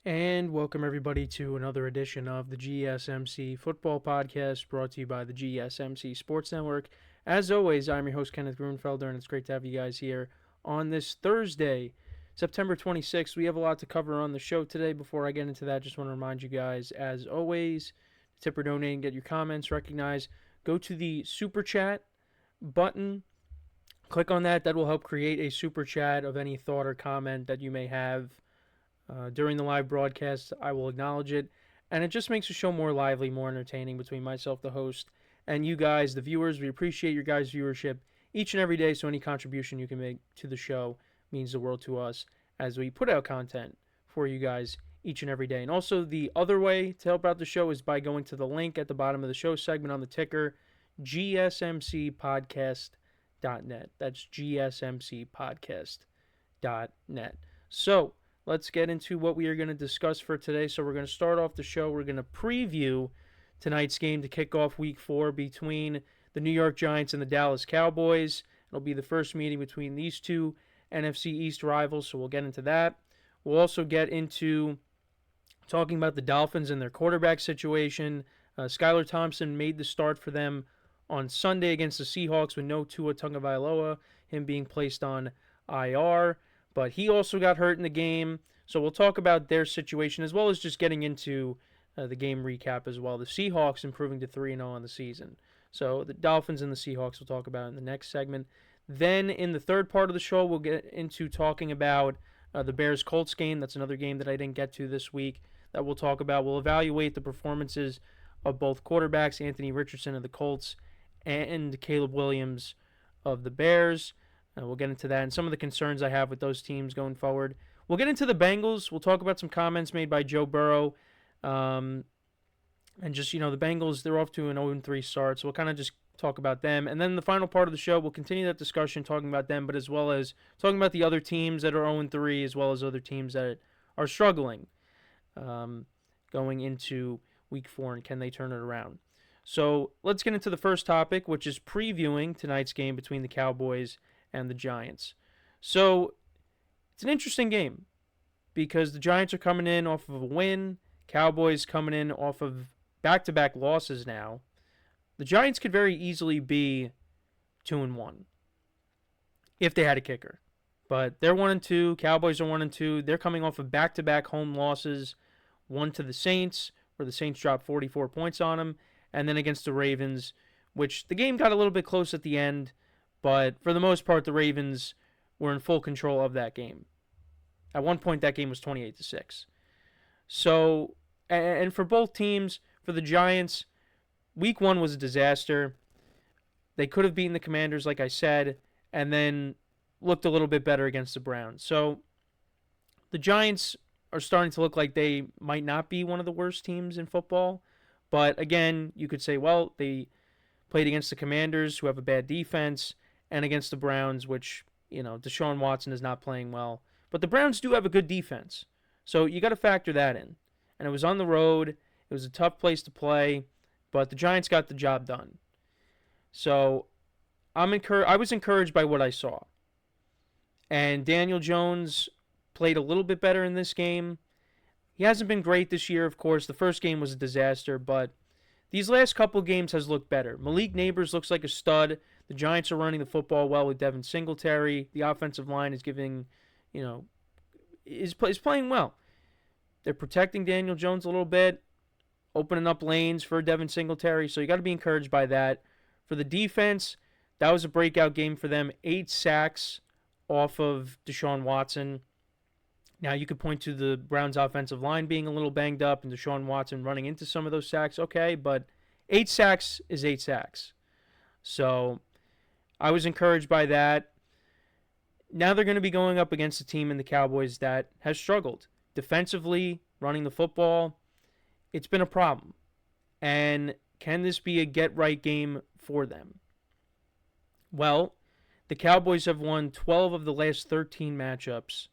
And welcome everybody to another edition of the GSMC Football Podcast, brought to you by the GSMC Sports Network. As always, I'm your host Kenneth Grunfelder, and it's great to have you guys here on this Thursday, September 26th. We have a lot to cover on the show today. Before I get into that, just want to remind you guys, as always, tip or donate and get your comments recognized. Go to the Super Chat button. Click on that. That will help create a Super Chat of any thought or comment that you may have. During the live broadcast, I will acknowledge it, and it just makes the show more lively, more entertaining between myself, the host, and you guys, the viewers. We appreciate your guys' viewership each and every day, so any contribution you can make to the show means the world to us as we put out content for you guys each and every day. And also, the other way to help out the show is by going to the link at the bottom of the show segment on the ticker, GSMCpodcast.net. That's GSMCpodcast.net. So, let's get into what we are going to discuss for today. So we're going to start off the show. We're going to preview tonight's game to kick off Week 4 between the New York Giants and the Dallas Cowboys. It'll be the first meeting between these two NFC East rivals, so we'll get into that. We'll also get into talking about the Dolphins and their quarterback situation. Skylar Thompson made the start for them on Sunday against the Seahawks with no Tua Tagovailoa, him being placed on IR. But he also got hurt in the game, so we'll talk about their situation as well as just getting into the game recap as well. The Seahawks improving to 3-0 on the season. So the Dolphins and the Seahawks we'll talk about in the next segment. Then in the third part of the show, we'll get into talking about the Bears-Colts game. That's another game that I didn't get to this week that we'll talk about. We'll evaluate the performances of both quarterbacks, Anthony Richardson of the Colts and Caleb Williams of the Bears. We'll get into that and some of the concerns I have with those teams going forward. We'll get into the Bengals. We'll talk about some comments made by Joe Burrow. And just, the Bengals, they're off to an 0-3 start, so we'll kind of just talk about them. And then the final part of the show, we'll continue that discussion talking about them, but as well as talking about the other teams that are 0-3 as well as other teams that are struggling going into Week 4, and can they turn it around. So let's get into the first topic, which is previewing tonight's game between the Cowboys and the Giants. So it's an interesting game because the Giants are coming in off of a win, Cowboys coming in off of back-to-back losses now. The Giants could very easily be 2-1 if they had a kicker. But they're 1-2, Cowboys are 1-2. They're coming off of back-to-back home losses, one to the Saints, where the Saints dropped 44 points on them, and then against the Ravens, which the game got a little bit close at the end. But for the most part, the Ravens were in full control of that game. At one point, that game was 28-6. So, and for both teams, for the Giants, Week 1 was a disaster. They could have beaten the Commanders, like I said, and then looked a little bit better against the Browns. So, the Giants are starting to look like they might not be one of the worst teams in football. But again, you could say, well, they played against the Commanders, who have a bad defense, and against the Browns, which, Deshaun Watson is not playing well. But the Browns do have a good defense. So you got to factor that in. And it was on the road. It was a tough place to play. But the Giants got the job done. So I was encouraged by what I saw. And Daniel Jones played a little bit better in this game. He hasn't been great this year, of course. The first game was a disaster, but these last couple games has looked better. Malik Neighbors looks like a stud. The Giants are running the football well with Devin Singletary. The offensive line is is playing well. They're protecting Daniel Jones a little bit, opening up lanes for Devin Singletary, so you got to be encouraged by that. For the defense, that was a breakout game for them. 8 sacks off of Deshaun Watson. Now, you could point to the Browns' offensive line being a little banged up and Deshaun Watson running into some of those sacks. Okay, but 8 sacks is 8 sacks. So I was encouraged by that. Now they're going to be going up against a team in the Cowboys that has struggled. Defensively, running the football, it's been a problem. And can this be a get-right game for them? Well, the Cowboys have won 12 of the last 13 matchups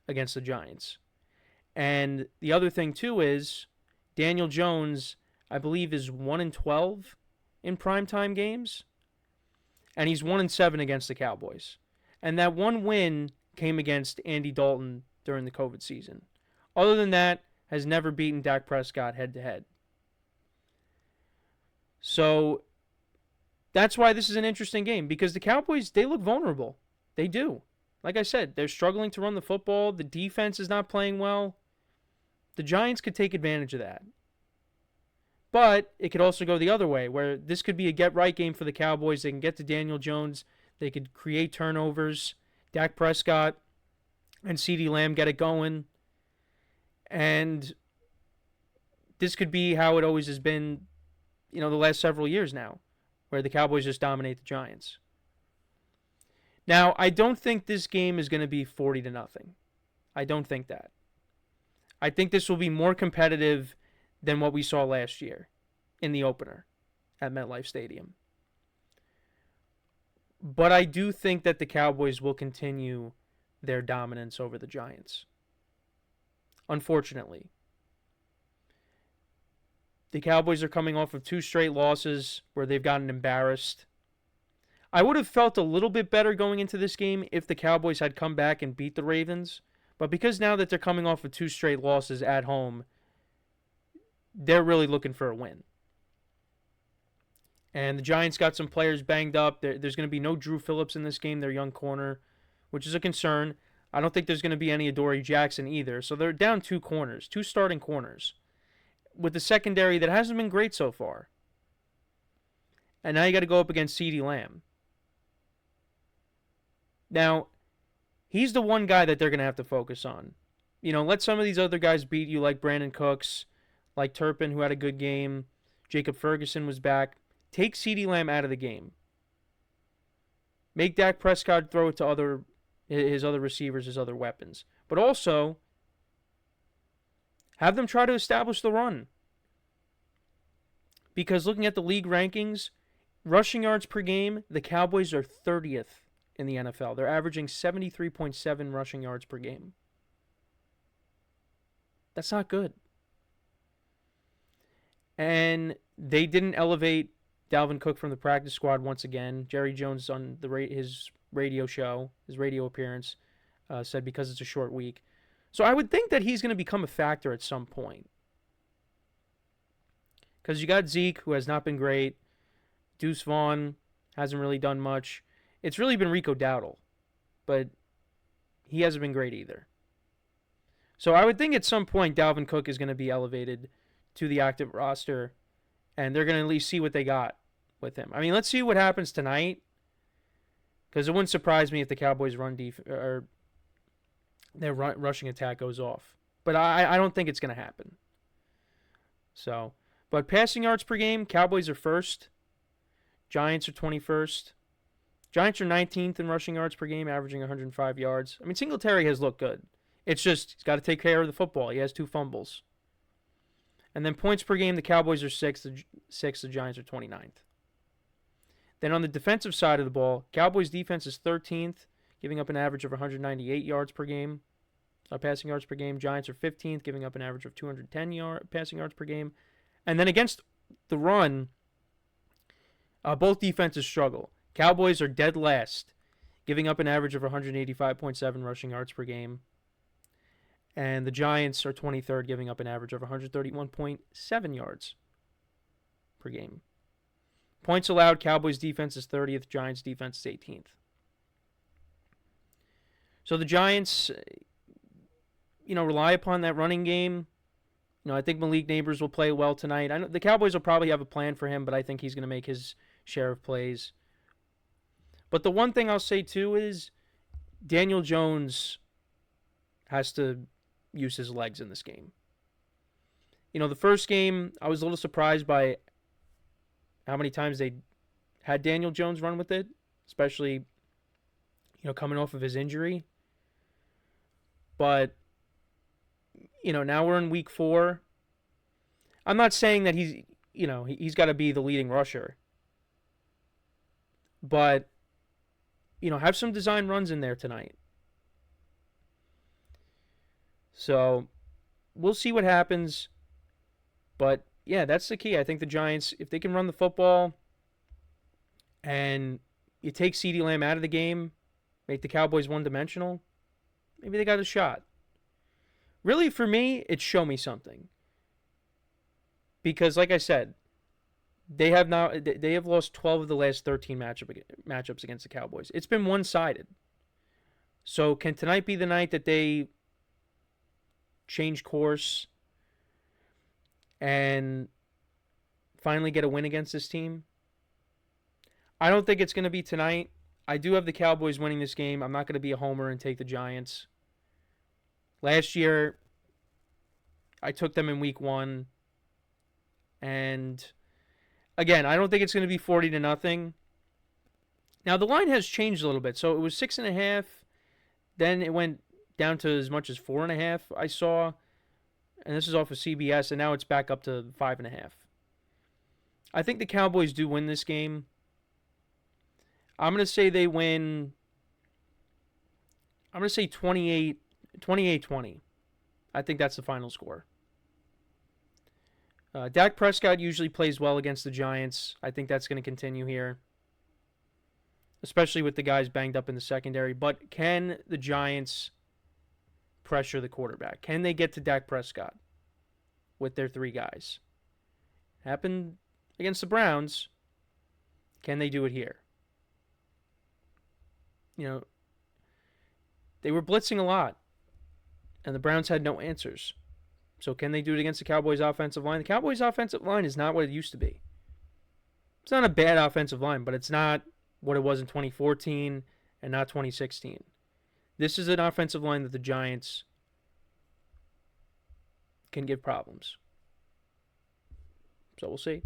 against the Giants. And the other thing, too, is Daniel Jones, I believe, is 1-12 in primetime games. And he's 1-7 against the Cowboys. And that one win came against Andy Dalton during the COVID season. Other than that, has never beaten Dak Prescott head-to-head. So that's why this is an interesting game, because the Cowboys, they look vulnerable. They do. Like I said, they're struggling to run the football. The defense is not playing well. The Giants could take advantage of that. But it could also go the other way, where this could be a get-right game for the Cowboys. They can get to Daniel Jones. They could create turnovers. Dak Prescott and CeeDee Lamb get it going. And this could be how it always has been, the last several years now, where the Cowboys just dominate the Giants. Now, I don't think this game is going to be 40-0. I don't think that. I think this will be more competitive than what we saw last year in the opener at MetLife Stadium. But I do think that the Cowboys will continue their dominance over the Giants. Unfortunately. The Cowboys are coming off of 2 straight losses where they've gotten embarrassed. I would have felt a little bit better going into this game if the Cowboys had come back and beat the Ravens. But because now that they're coming off of 2 straight losses at home, they're really looking for a win. And the Giants got some players banged up. There's going to be no Drew Phillips in this game, their young corner, which is a concern. I don't think there's going to be any Adoree Jackson either. So they're down 2 corners, 2 starting corners, with the secondary that hasn't been great so far. And now you got to go up against CeeDee Lamb. Now, he's the one guy that they're going to have to focus on. Let some of these other guys beat you, like Brandon Cooks, like Turpin, who had a good game. Jacob Ferguson was back. Take CeeDee Lamb out of the game. Make Dak Prescott throw it to his other receivers, his other weapons. But also, have them try to establish the run. Because looking at the league rankings, rushing yards per game, the Cowboys are 30th in the NFL. They're averaging 73.7 rushing yards per game. That's not good. And they didn't elevate Dalvin Cook from the practice squad once again. Jerry Jones on his radio show, his radio appearance, said because it's a short week. So I would think that he's going to become a factor at some point. Because you got Zeke, who has not been great. Deuce Vaughn hasn't really done much. It's really been Rico Dowdle, but he hasn't been great either. So I would think at some point Dalvin Cook is going to be elevated to the active roster, and they're going to at least see what they got with him. I mean, let's see what happens tonight, because it wouldn't surprise me if the Cowboys' or their rushing attack goes off. But I don't think it's going to happen. So, but passing yards per game, Cowboys are first. Giants are 21st. Giants are 19th in rushing yards per game, averaging 105 yards. I mean, Singletary has looked good. It's just he's got to take care of the football. He has 2 fumbles. And then points per game, the Cowboys are 6th, the Giants are 29th. Then on the defensive side of the ball, Cowboys defense is 13th, giving up an average of 198 yards per game, passing yards per game. Giants are 15th, giving up an average of 210 passing yards per game. And then against the run, both defenses struggle. Cowboys are dead last, giving up an average of 185.7 rushing yards per game. And the Giants are 23rd, giving up an average of 131.7 yards per game. Points allowed, Cowboys defense is 30th, Giants defense is 18th. So the Giants, rely upon that running game. I think Malik Neighbors will play well tonight. I know the Cowboys will probably have a plan for him, but I think he's going to make his share of plays. But the one thing I'll say, too, is Daniel Jones has to use his legs in this game. The first game, I was a little surprised by how many times they had Daniel Jones run with it, especially, coming off of his injury. But, now we're in week 4. I'm not saying that he's got to be the leading rusher. But, have some design runs in there tonight. So, we'll see what happens. But, yeah, that's the key. I think the Giants, if they can run the football and you take CeeDee Lamb out of the game, make the Cowboys one-dimensional, maybe they got a shot. Really, for me, it's show me something. Because, like I said, they have lost 12 of the last 13 matchups against the Cowboys. It's been one-sided. So can tonight be the night that they change course and finally get a win against this team? I don't think it's going to be tonight. I do have the Cowboys winning this game. I'm not going to be a homer and take the Giants. Last year, I took them in week 1. And again, I don't think it's going to be 40-0. Now, the line has changed a little bit. So it was 6.5. Then it went down to as much as 4.5, I saw. And this is off of CBS. And now it's back up to 5.5. I think the Cowboys do win this game. I'm going to say they win. I'm going to say 28-20. I think that's the final score. Dak Prescott usually plays well against the Giants. I think that's going to continue here, especially with the guys banged up in the secondary. But can the Giants pressure the quarterback? Can they get to Dak Prescott with their 3 guys? Happened against the Browns. Can they do it here? They were blitzing a lot, and the Browns had no answers. So can they do it against the Cowboys' offensive line? The Cowboys' offensive line is not what it used to be. It's not a bad offensive line, but it's not what it was in 2014 and not 2016. This is an offensive line that the Giants can give problems. So we'll see.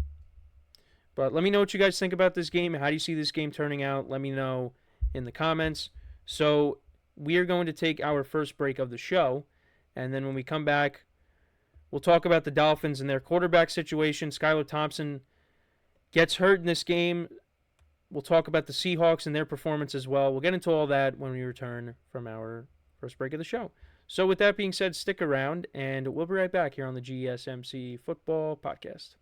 But let me know what you guys think about this game. How do you see this game turning out? Let me know in the comments. So we are going to take our first break of the show. And then when we come back, we'll talk about the Dolphins and their quarterback situation. Skylar Thompson gets hurt in this game. We'll talk about the Seahawks and their performance as well. We'll get into all that when we return from our first break of the show. So with that being said, stick around, and we'll be right back here on the GSMC Football Podcast.